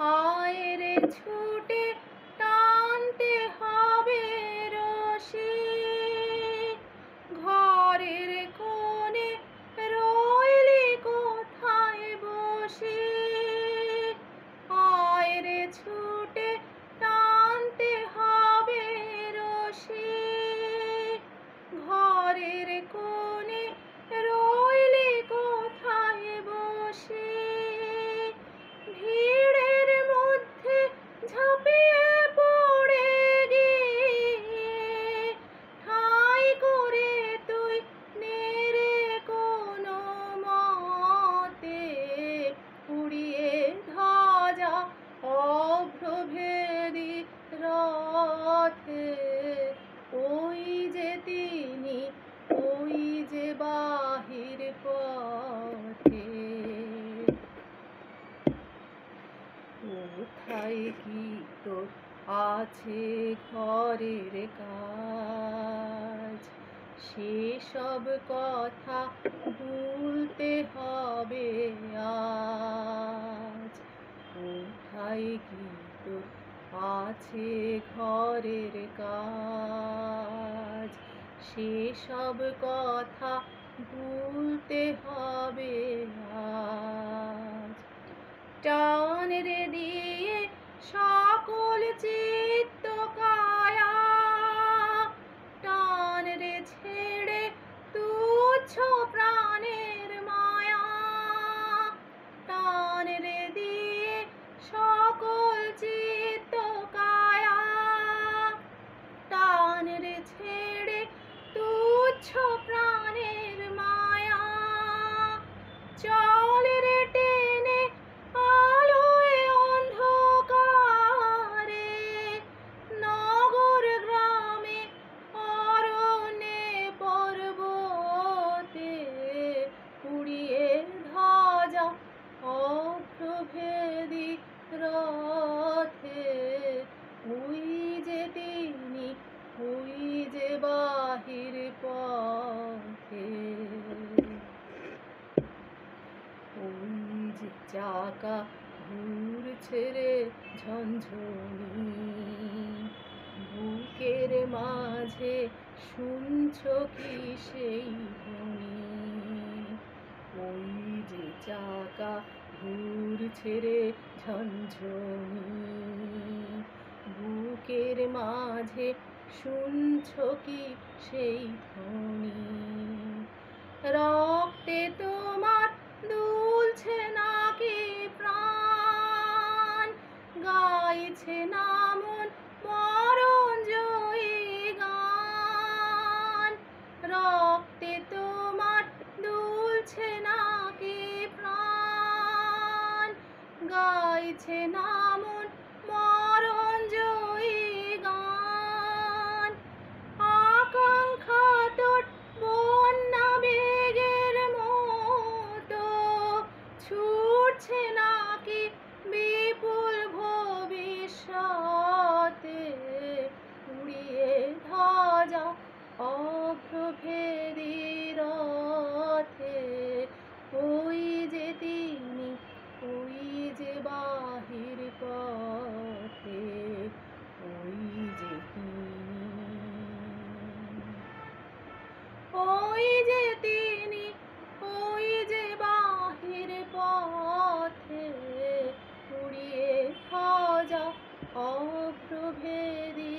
আয় রে ছুটে টানতে হবে রশি, ঘরের কোণে রইলি কোথায় বসে। আয় রে ছুটে টানতে হবে রশি, ঘরের কোণে রইলি কোথায় বসে। ভিড়ের মধ্যে ঝাঁপিয়ে পড়ে গিয়ে ঠাঁই করে তুই নেড়ে কোনো মতে উড়িয়ে ধ্বজা অভ্রভেদী রথে। ওই যে তিনি, ওই যে বাহির পথে। কোথায় কি তোর আছে ঘরের কাজ, সেসব কথা ভুলতে হবে আজ। কোথায় কি তোর আছে ঘরের কাজ, সেসব কথা ভুলতে হবে আজ। টান রে দিয়ে সকল চিত্ত কায়া, টান রে ছেড়ে তুচ্ছ প্রাণের মায়া। টান রে দিয়ে সকল চিত্ত কায়া, টান রে ছেড়ে তুচ্ছ প্রাণের মায়া। চল রে টেনে আলোয় অন্ধকারে, নগর গ্রামে অরণ্যে পর্বতে উড়িয়ে ধ্বজা অভ্রভেদী রথে। ওই যে তিনি, ওই যে বাহির পথে। ওই যে চাকা ঘুরছে রে ঝনঝনি, বুকের মাঝে শুনছ কি সেই ধ্বনি। ওই যে চাকা ঘুরছে রে ঝনঝনি, বুকের মাঝে শুনছ কি সেই ধ্বনি। রক্তে তোমার দুলছে নাকি প্রাণ, গাইছে না মন মরণ জয়ী গান। রক্তে তোমার দুলছে নাকি প্রাণ, গাইছে না মন মরণ জয়ী গান। আকাঙ্ক্ষা তোর বন্যা বেগের মতো ছুটছে নাকি বিপুল ভবিষ্যতে। উড়িয়ে ধ্বজা অভ্রভেদী রথে। ওই যে তিনি, ওই যে বাহির পথে। ওই যে তিনি, ওই যে তিনি, ওই যে বাহির পথে। উড়িয়ে ধ্বজা অভ্রভেদী